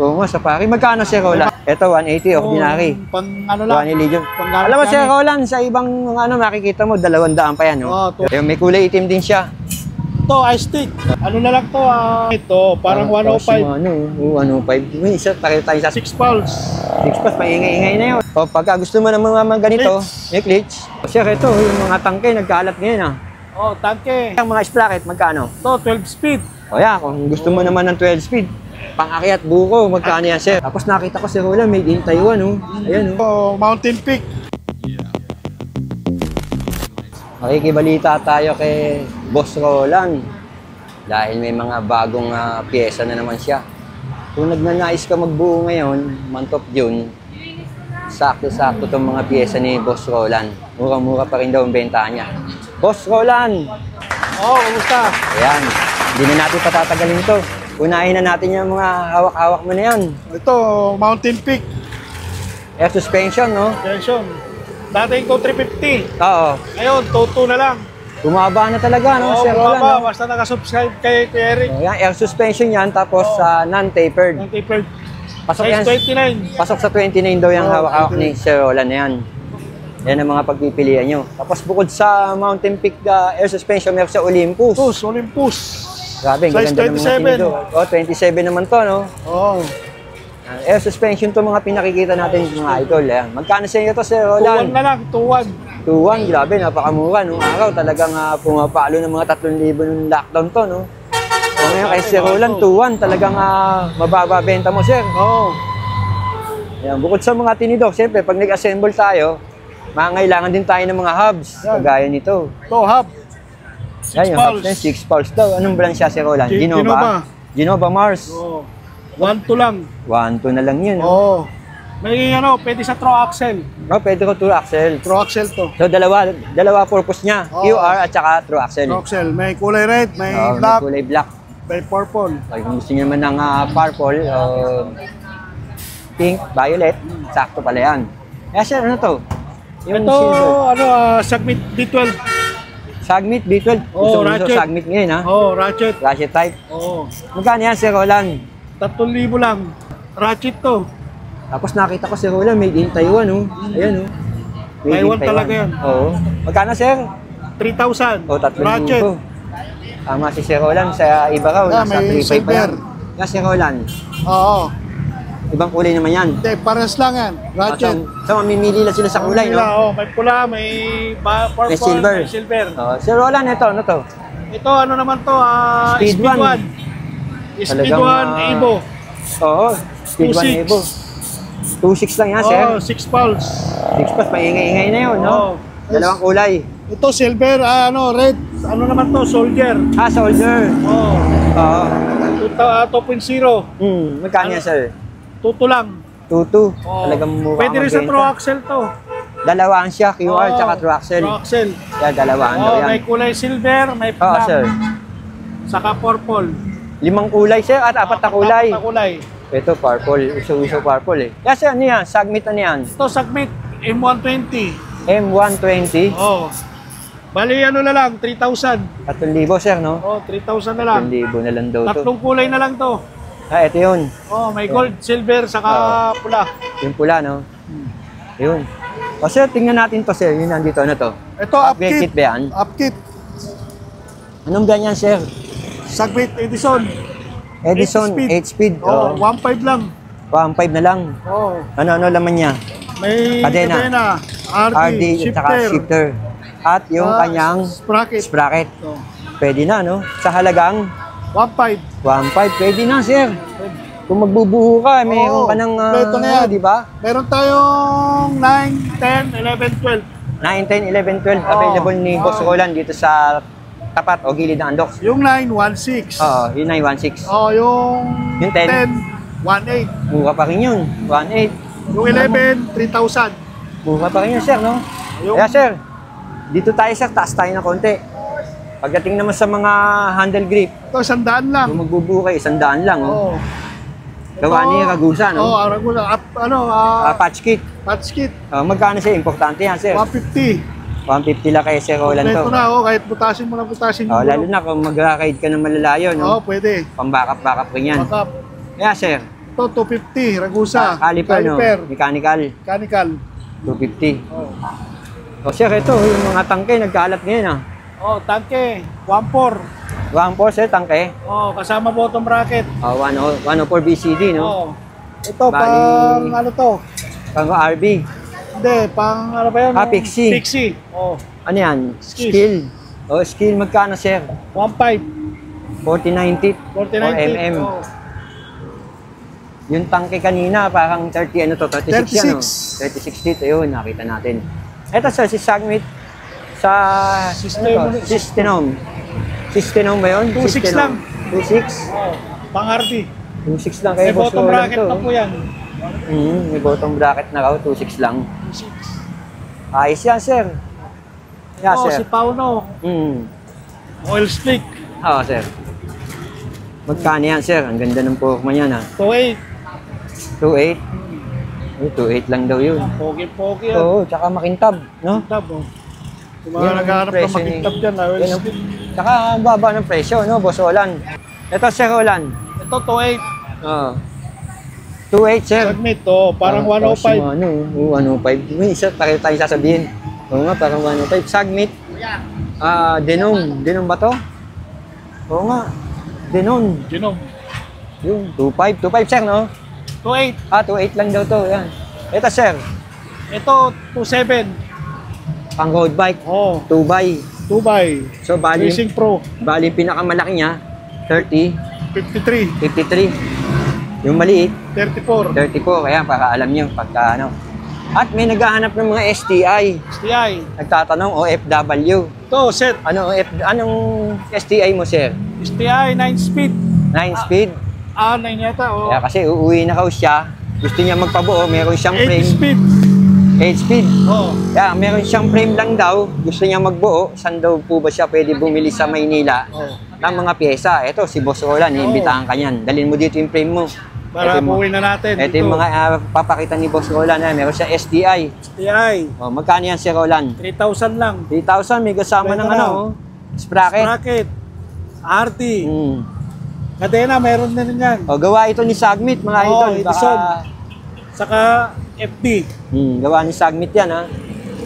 Oo nga, safari. Magkano, Sir Roland? Ito, 180, ordinary. Pang ano lang. 1 Legion. Alam mo, Sir Roland, sa ibang makikita mo, 200 pa yan. No? May kulay itim din siya. Ito, ice stick. Ano na lang to? Ito, parang 105. 105. May isa, pareho tayo sa 6 pulse. 6 pas, maingay-ingay na yun. O, pagka gusto mo ng mga ganito, may glitch. Sir, ito, yung mga tangke, nagkaalat ngayon. Tangke. Ang mga sprocket, magkano? Ito, 12 speed. O yan, kung gusto mo naman ng 12 speed, pang-akyat buko, magkano yan, Sir? Tapos nakita ko si Roland, made in Taiwan, Ayan, Mountain Peak. Makikibalita tayo kay Boss Roland dahil may mga bagong pyesa na naman siya. Kung nagnanais ka magbuo ngayon, month of June, sakto-sakto itong mga pyesa ni Boss Roland. Mura-mura pa rin daw ang bentahan niya. Boss Roland! Kamusta? Ayan, hindi na natin patatagalin ito. Unahin na natin yung mga hawak-hawak mo na yan. Ito, Mountain Peak. Air suspension, no? Suspension. Dati ko 350. Oo. Ngayon, 2.2 na lang. Bumaba na talaga, no, Sir Roland? Bumaba. Basta nakasubscribe kay Eric. Yan, air suspension yan, tapos non-tapered. Non-tapered. Pasok size yan, 29. pasok sa 29 daw yung hawak-hawak ni Sir Roland na yan. Yan ang mga pagpipilian nyo. Tapos bukod sa Mountain Peak air suspension, meron sa Olympus. Olympus. Grabe, size ganda ng mga tinido. 27 naman to, no? Air suspension to mga pinakikita natin mga idol. Ayan. Magkano sa inyo to, Sir Roland? 2.1 na lang, 2.1. 2.1, grabe, napakamura. Nung araw, talagang pumapalo ng mga 3,000 nung lockdown to, no? O ngayon kay Sir Roland, 2.1, talagang mababa benta mo, Sir. Ayan. Bukod sa mga tinidor, siyempre, pag nag-assemble tayo, mangailangan din tayo ng mga hubs, kagaya nito. Ito, hub. 6 pulse. 6 pulse daw. Anong brand siya, Sir Roland? Genova. Genova Mars. 1.2 lang. 1.2 na lang yun. May pwede sa throw axle. Pwede ko through axle. Throw axle to. So, dalawa purpose niya. QR at saka through axle. Throw axle. May kulay red, may May black, kulay black. may purple. Okay, kung gusto niyo naman ng purple, pink, violet, sakto pala yan. Sir, ano to? Yung ito, Sagmit B12. Sagmit B12. Gusto ratchet. Sagmit ngayon, ha? Ratchet. Ratchet type. Magkano yan, Sir Roland? 3,000 lang. Ratchet to. Tapos nakita ko si Roland, made in Taiwan, Ayan, Made Taiwan in talaga yan. Magkano, Sir? 3,000. 3,000. Ratchet. Tama si Sir Roland, sa iba raw, nasa 3,500 pa yan. Yan, Sir Roland. Ibang kulay naman yan. Hindi, pares lang yan. Ratchet. So, mamimili lang sila sa kulay, no? May pula, may purple, may silver. may silver. Sir Roland, ano to? Ito, ano naman to? Speed 1. Speed 1 Evo. Speed 1 Evo. 2.6 lang yan, Sir. 6 pulse. 6 pulse, maingay-ingay na yun, no? Dalawang kulay. Ito, silver, red. Ano naman to? Soldier. Soldier. 2.0. Magkano yan, Sir? 2.2 lang. 2.2. Talagang mukha. Pwede rin sa throw axle to. Dalawaan siya, QR tsaka throw axle. Throw axle. Yan, dalawaan daw yan. May kulay silver, may black. Sir. Saka purple. 5 kulay, Sir, at 4 na kulay. 4 na kulay. Ito, purple. Uso purple, Sir, ano yan? Sagmit ano yan? Ito, Sagmit M120. M120? Bali, ano na lang, 3,000. 3,000, Sir, no? 3,000 na lang. 3,000 na lang daw to. 3 kulay na lang to. Ito yun. May gold, silver, saka pula. Yung pula, no? Yun. Sir, tingnan natin to, Sir. Yun nandito, ano to? Ito, upkit. Upkit ba yan? Upkit. Anong brand yan, Sir? Sagmit Edison. Edison 8-speed. 1.5 lang. 1.5 na lang. Ano laman niya? May kadena, RD at saka shifter. At yung kanyang sprocket. Pwede na, no? Sa halagang? 1.5. 1.5. Pwede na, Sir. Kung magbubuho ka, mayroon ka ng, di ba? Meron tayong 9, 10, 11, 12. 9, 10, 11, 12. Available ni Boss Roland dito sa tapat o gilid ng Andox. Yung 9, 1.6. Yung 9, 1.6. Yung 10, 1.8. Mura pa rin yun. 1.8. Yung 11, 3,000. Mura pa rin yun, Sir, no? Kaya, Sir, dito tayo, Sir, taas tayo ng konti. Pagdating naman sa mga handle grip, ito, 100 lang. kung magbubuo kayo, 100 lang, Gawa ni Ragusa, no? Ragusa. Patch kit. Patch kit. Magkano siya? Importante yan, Sir. 150. 150 lang kay Sir Roland to. Ito na, kahit butasin mo na butasin mo. Lalo na kung mag-ride ka ng malalayo, no? Pwede. Pang-backup rin yan. Backup. Kaya, Sir, Ito, Ito, 250, Ragusa. Caliper, no? Mechanical, Mechanical. 250. Oh. O sir, ito, yung mga tangke, nagkaalat ngayon ah. Oh, tangke, 1.4. 1.4 sir, tangke. Oh, kasama bottom bracket. 104 BCD, no? Oh. Ito, Bali- pang ano to? Pang RB. Hindi, pang ano ba yun? Pixie. Pixie. Oh, Ano yan? Skill. Skill. O, skill, magkano sir? 1.5. 4090 4090. mm. Oh. Yung tangke kanina, parang 30, ano to? 36 yan, no? 36. 36 dito, yun, nakita natin. Ito sir, si Sagmit sa Systenom. Systenom ba yun? 2.6 lang. 2.6? Oh, pang RD. 2.6 lang May kayo, boss. bottom Roland bracket to. na po yan. May bottom bracket na raw, 2.6 lang. 2.6. Ayos yan, sir. Yeah, Oh, sir. si Pauno. Oil slick. Oo, sir. Magkano yan, sir? Ang ganda ng forma niyan, ha? 2.8. 2.8? Ay, 2.8 lang daw yun. Pogi-pogi yan. Oo, tsaka makintab, no? Makintab, oh. Yung Yun mga ang naghahanap ng presyo ni- makintab dyan, oil Yun ang- slick. Tsaka ang baba ng presyo, no, boss Roland? Ito, sir Roland. Ito, 2.8. Oo. 2.8, sir. Submit, oh. Parang Tapos 105. yung ano, 105. May isa, pareho tayo sasabihin. Oo nga, parang 105. Sagmit. Denom. Denom ba to? Oo nga. Denon. Ginom. Yung 2.5. 2.5, sir, no? 2.8. 2.8 lang daw to. Yan. Ito, sir. Ito, 2.7. Pang road bike. Oh, 2x. 2x. So, bali Racing Pro. yung pinakamalaki niya, 30, 53. 53. Yung maliit, 34. 34. Kaya para alam niyo pagka ano. At may naghahanap ng mga STI. STI. Nagtatanong OFW. Ito, set. Anong STI mo, sir? STI, 9 speed. 9 speed. 9 yata, oh. Kaya kasi uuwi na raw siya. Gusto niya magpabuo, meron siyang 8 frame. speed. 8 speed. Oh. Kaya meron siyang frame lang daw. Gusto niya magbuo. Saan daw po ba siya pwede bumili sa Maynila Oh. ng mga pyesa? Ito, si Boss Roland, iimbitahan ka niyan. Dalhin mo dito yung frame mo. Para Ito yung- buuin na natin. Ito yung mga papakita ni Boss Roland. Meron siya STI. STI. Magkano yan si Roland? 3,000 lang. 3,000, may kasama ng Benta ano, na. sprocket. Bracket. RT. Mm. Cadena, meron na rin yan. Gawa ito ni Sagmit, mga Oo, idol. Edison. Saka FD. Gawa ni Sagmit yan, ha.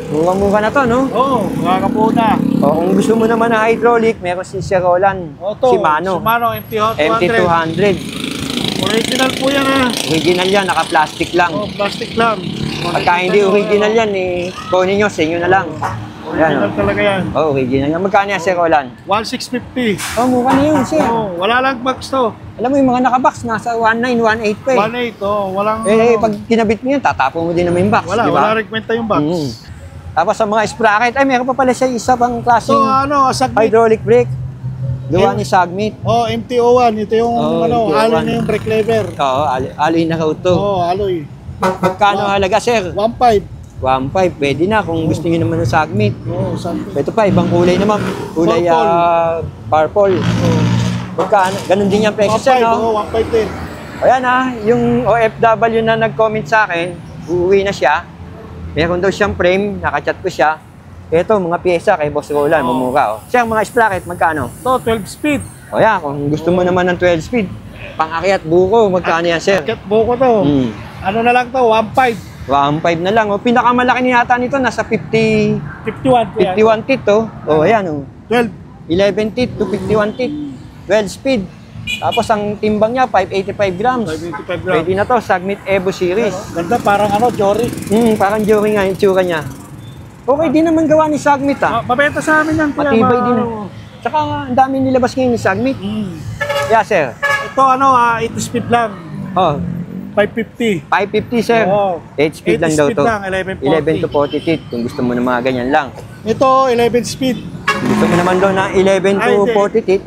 Mura-mura na to, no? Oo, kakapuna. Kung gusto mo naman ng hydraulic, meron si Sir Roland. Oto, Shimano. MT 200. MT200. Original po yan, ha. Original yan, naka-plastic lang. Oh, plastic lang. Pagka hindi original yan, kunin nyo, sa inyo na lang. Original talaga yan. Original yan. Magkano yan, Sir Roland? 1,650. Mura na yun, sir. Oh, wala lang box to. Alam mo yung mga nakabox, nasa 1,900, 1,800 pa eh. 1,800, oh. Walang... Pag kinabit mo yan, tatapon mo din naman yung box, wala, di ba? wala rin kwenta yung box. Tapos sa mga sprocket, meron pa pala siya isa pang klaseng So, Sagmit. hydraulic brake. Gawa ni Sagmit. Oh, MT-01. Ito yung, MT-01. alloy na yung brake lever. Oo, alloy na raw to. Oh, alloy. Magkano halaga, sir? 1,500. 1,500, pwede na kung gusto niyo naman ng Sagmit. Oh, Sagmit. Ito pa, ibang kulay naman. Kulay purple. Oh. Magkano? Ganun din yung presyo, sir, 1,500, no? oh, 1,500 din. Ayan yung OFW na nag-comment sa akin, uuwi na siya. Meron daw siyang frame, nakachat ko siya. Ito, mga pyesa kay Boss Roland, mumura. Siya, mga sprocket, magkano? Ito, 12 speed. O yan, kung gusto mo naman ng 12 speed, pang-akyat buko, magkano yan, sir? Cat buko to. Ano na lang to, 1,500. 1.5 na lang. O, pinakamalaki niyata nito, nasa 51 po yan. 51 teeth, oh. O, ayan, oh. 12. 11 teeth to 51 teeth. 12 speed. Tapos ang timbang niya, 585 grams. 585 grams. Pwede na to, Sagmit Evo Series. Ganda, parang Jory. Parang Jory nga yung tsura niya. Okay din naman gawa ni Sagmit, ah. Mabenta sa amin yan. kuya. Matibay din. Tsaka ang dami nilabas ngayon ni Sagmit. Yeah, sir. Ito, 8 speed lang. Oh, 550. 550, sir. Oo. 8 speed 8 lang daw speed to. lang, 11 to 40 teeth, kung gusto mo ng mga ganyan lang. Ito, 11 speed. Kung gusto mo naman daw ng 11 to Ay, hindi. 40 teeth,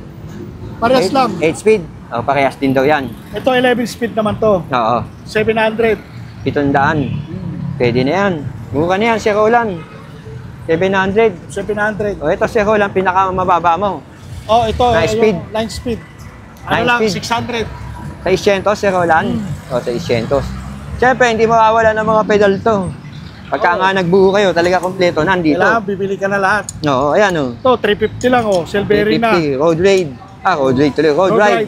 Parehas lang. 8 speed. Oh, parehas din daw yan. Ito, 11 speed naman to. Oo. 700. 700. Pwede na yan. Mura na yan, Sir Roland. 700. 700. O, ito, Sir Roland, pinakamababa mo. Oh, ito. 9 speed. 9 speed. 9 Lang, speed. 600. 600, Sir Roland. O, 600. Siyempre, hindi mawawala ng mga pedal to. Pagka nga nagbuo kayo, talaga kompleto, nandito. Kailangan, bibili ka na lahat. Oo, ayan o. Ito, 350 lang, oh. Cell bearing na. 350, road raid. Road raid tuloy. Road ride.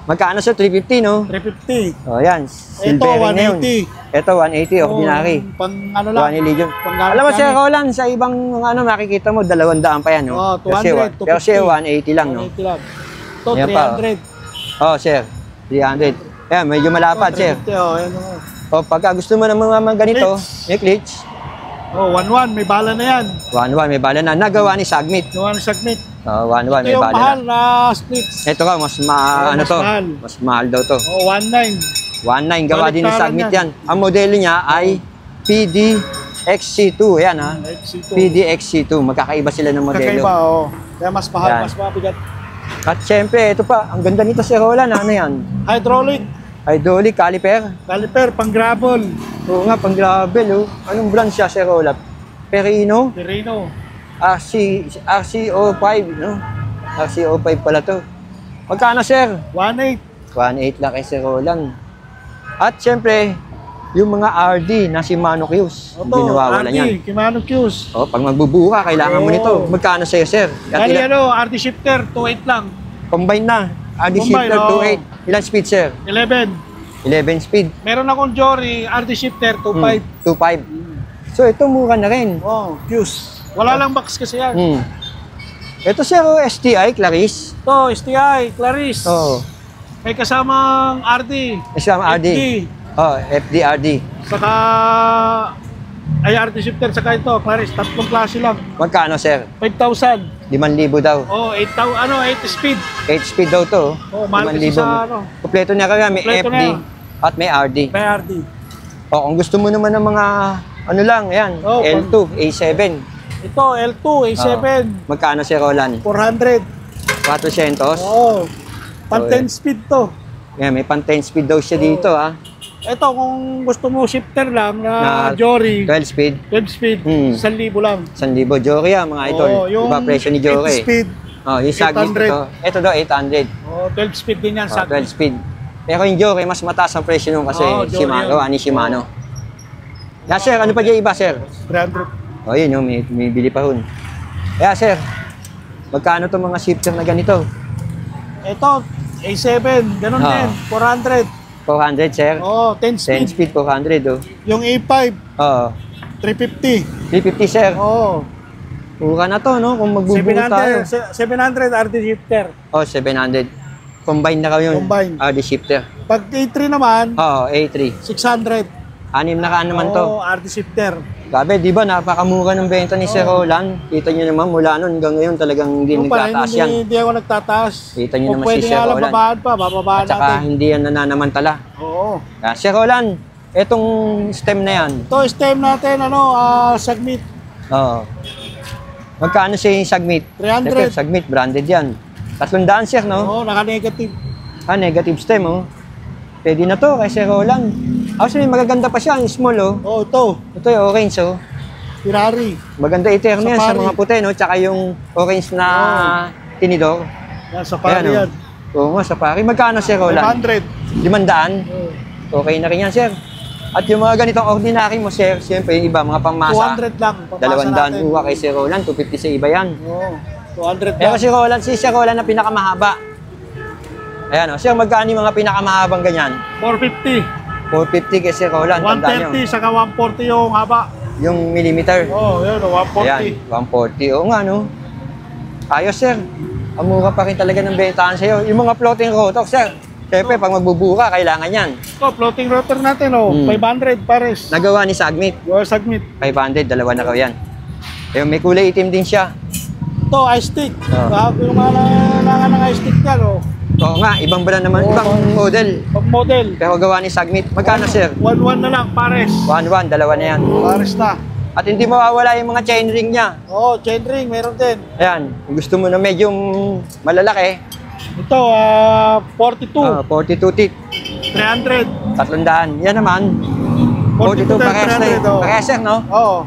Magkano sir? 350, no? 350. O, yan. Ito, Silvering na yun. 180. Ito, 180, ordinary. Pang ano lang. 1 Legion. Pang Alam mo, Sir gamit. Roland, sa ibang ano, makikita mo, 200 pa yan, no? Oh, 200, Kasi 250. 180 lang, no? 180 lang. Ito, Yan pa, 300. Oh, Sir, 300. Ayan, medyo malapad, Sir. 350, oh, yan oh. O, pagka gusto mo ng mga ganito, may glitch. Oh, 1-1, may bala na yan. 1-1, may bala na. Nagawa ni Sagmit. Gawa ng submit. Oh, 1-1, Ito may yung bala mahal na. na splits. Ito ka, mas ano mas to? mahal. Mas mahal daw to. Oh, 1.9. 1.9, gawa din ni Baliktaran Sagmit yan. yan. Ang modelo niya ay PDXC2. Ayan, ha? XC2. PDXC2. Magkakaiba sila ng modelo. Kakaiba, oh. Kaya mas mahal, Yan. mas mabigat. At syempre, ito pa, ang ganda nito si Roland, ano yan? Hydraulic, Hydraulic caliper. caliper, pang gravel. Oo nga, pang gravel, oh. Anong brand siya, Sir Roland? Perino, Pirino. RCO5, no? RCO5 pala to. Magkano, Sir? 1.8. 1.8 lang kay Sir Roland. At syempre, yung mga RD na si Mano Q's, hindi nawawala niyan. Kimano Q's. Oh, pag magbubuka, kailangan mo Oo. nito. Magkano sa'yo, Sir? At Kali ilan- RD shifter, 2.8 lang. combine na. RD Combine, shifter oo. 2.8. Ilan speed, Sir? 11. 11 speed. Meron akong Jory, RD shifter, 2.5. 2.5. So, ito mura na rin. Oh, Q's. Wala lang box kasi yan. Ito, Sir, STI, Clarice. Ito, STI, Clarice. Oo. May kasamang RD. Isang RD. FD. Oh, FDRD. Saka ay RD shifter, saka ito, Clarice. Tatlong klase lang. Magkano, Sir? 5,000. 5,000 daw. Oh, 8,000, 8 speed. 8 speed daw to. Oh, mahal kasi sa ano. Kompleto niya kaya, may Kompleto FD na yan. at may RD. May RD. O, kung gusto mo naman ng mga, ano lang, yan, Oh, L2, A7. Ito, L2, A7. Magkano, Sir Roland? 400. 400. Oo. Pan Oh, 10 speed to. Yan, may pan 10 speed daw siya dito, ha. Ito, kung gusto mo shifter lang na Na Jory, 12 speed. 12 speed, 1,000 lang. 1,000 Jory, mga idol. Oo, yung Iba presyo ni 8 Jory. speed, Oh, yung Sagmit 800. ito daw 800. 12 speed din yan. Oh, Sa 12 speed. Pero yung Jory, mas mataas ang presyo nung kasi Oo, Jory Shimano, yun. ani Shimano. Yeah, Sir, ano pa dyan iba, Sir? 300. Oh, yun, yung may bili pa hun. Yeah, Sir, magkano itong mga shifter na ganito? Ito, A7, ganun Oo. din, 400. 400, Sir? Oh, 10 10 speed. speed, 400, oh. Yung A5, Oo. 350. 350, Sir. Oh, Pura na to, no? Kung magbubuo tayo. 700 RD shifter. Oh, 700. Combine na kayo yun. Combine. RD shifter. Pag A3 naman, Oo, A3. 600. Anim na kaan naman to. Oh, RD shifter. Grabe, di ba? Napakamura ng benta ni Sir Roland. Kita nyo naman, mula nun hanggang ngayon talagang hindi Yung pala, nagtataas yan. hindi ako nagtataas. Kita nyo Kung naman si pwede Sir nga lang Roland. babaan pa, bababaan At saka natin. hindi yan nananamantala. Oo. Kaya, Sir Roland, etong stem na yan. Ito, stem natin, Sagmit. Oo. Magkano siya yung Sagmit? 300. Siyempre, Sagmit, branded yan. 300, Sir, no? Oo, naka-negative. Ah, negative stem, oh. Pwede na to kay Sir Roland. Actually, magaganda pa siya, yung small, oh. Oo, ito, Ito yung orange, oh. Ferrari. Maganda eterno yan sa Safari. mga puti, no? Tsaka yung orange na tinidor. Yan, Safari Ayan, oh. yan. Oo nga, Safari. Magkano, Sir Roland? 500. 500? Oo. Okay na rin yan, Sir. At yung mga ganitong ordinary mo, Sir, siyempre yung iba, mga pangmasa. 200 lang. Pamasa 200 natin. uwa kay Sir Roland, 250 sa iba yan. Oo, 200 Pero lang. si Sir Roland na pinakamahaba. Ayan, oh. Sir, magkano yung mga pinakamahabang ganyan? 450. 450 kay Sir Roland, tandaan nyo. 130, saka 140 yung haba. Yung millimeter. Oo, yun, 140. Ayan, 140. Oo nga, no? Ayos, Sir. Ang mura pa rin talaga ng bentahan sa'yo. Yung mga floating rotor, Sir. Siyempre, pag magbubuka, kailangan yan. Ito, floating rotor natin, 500 pares. Nagawa ni Sagmit. Yung Sagmit. 500, dalawa na raw yan. Ayun, may kulay itim din siya. Ito, ice stick. Oo. Bago yung mga nangangalan ng ice stick yan, Oo nga, ibang brand naman, Oo. ibang model. Pag model. Pero gawa ni Sagmit. Magkano, Sir? 1-1 na lang, pares. 1-1, dalawa na yan. Pares na. At hindi mawawala yung mga chainring niya. Oo, chainring, meron din. Ayan, kung gusto mo na medyo malalaki, Ito, 42. 42 teeth, 300. 300. Yan naman, 42 parehas na yun. 300, Parehas, Sir, no? Oo.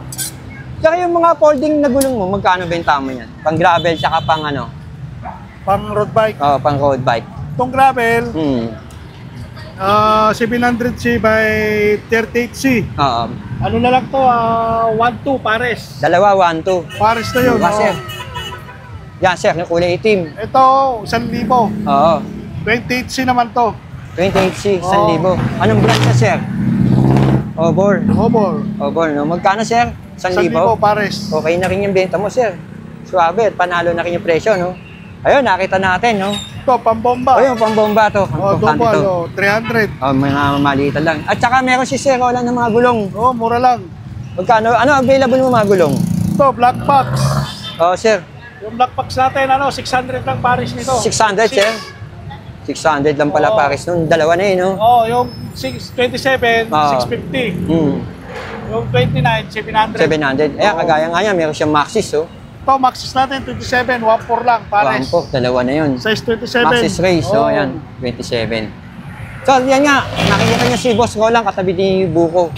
Saka yung mga folding na gulong mo, magkano benta mo yan? Pang gravel, tsaka pang ano? Pang road bike. Pang road bike. Itong gravel, Hmm. 700C by 38C. Oo. Ano na lang to, 1-2 pares. Dalawa, 1-2. Pares na yun. Bukas, oo. Sir. Yan, Sir, yung kulay itim. Ito, 1,000. Oo. 28C naman to. 28C, Oo. 1,000. Anong brand na, sir? Obor. Obor. Obor, no? Magkano, sir? 1,000 1,000? pares. Okay na rin yung benta mo, sir. Suwabe, at panalo na rin yung presyo, no? Ayun, nakita natin, no? Ito, pambomba. Ayun, pambomba to. Oh, Importante double, to. 300. Mga malitan lang. At saka meron si Sir Roland ng mga gulong. Oh, mura lang. Magkano? Ano available mo mga gulong? Ito, black box. Sir. Yung black box natin, 600 lang pares nito. 600, sir? 600 lang pala Oo. pares nun. Dalawa na yun, no? Oh, yung 27, Oo. 650. Hmm. Yung 29, 700. 700. Ayan, Oo. kagaya nga yan, meron siyang Maxis, oh. Ito, Maxis natin, 27, 1.4 lang pares. Wampo, dalawa na yun. Size 27. Maxis Race, Oh. ayan, 27. So, yan nga, nakikita niya si Boss Roland katabi ni Buko.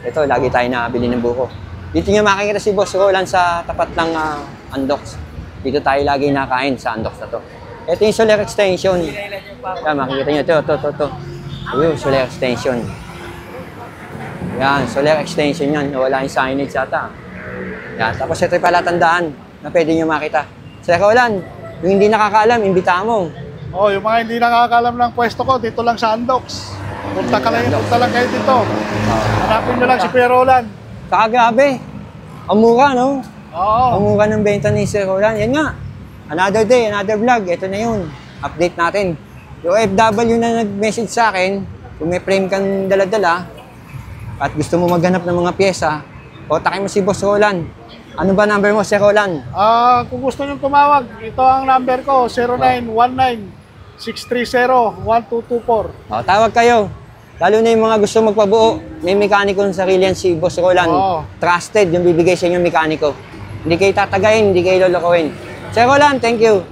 Ito, lagi tayo nakabili ng Buko. Dito niya makikita si Boss Roland sa tapat ng Andox. Dito tayo lagi nakain sa Andox na to. Ito yung solar extension. Yan, makikita niyo. Ito. Yung solar extension. Yan, solar extension yan. Wala yung signage ata. Yan, tapos ito yung palatandaan na pwede niyo makita. Sir Roland, yung hindi nakakaalam, imbitahan mo. Oh, yung mga hindi nakakalam ng pwesto ko, dito lang sa Andox. Punta lang kayo dito. Hanapin nyo lang si Kuya Roland. Saka grabe. Ang mura, no? Oo. Ang mura ng benta ni Sir Roland. Yan nga. Another day, another vlog. Ito na yun. Update natin. Yung FW na nag-message sa akin, kung may frame kang dala-dala, at gusto mo maghanap ng mga pyesa, kontakin mo si Boss Roland. Ano ba number mo, Sir Roland? Kung gusto nyo tumawag, ito ang number ko, 0919-630-1224. Tawag kayo. Lalo na yung mga gusto magpabuo, may mekaniko ng sarili yan si Boss Roland. Oo. Trusted yung bibigay sa inyo mekaniko. Hindi kayo tatagayin, hindi kayo lolokohin. Sir Roland, thank you.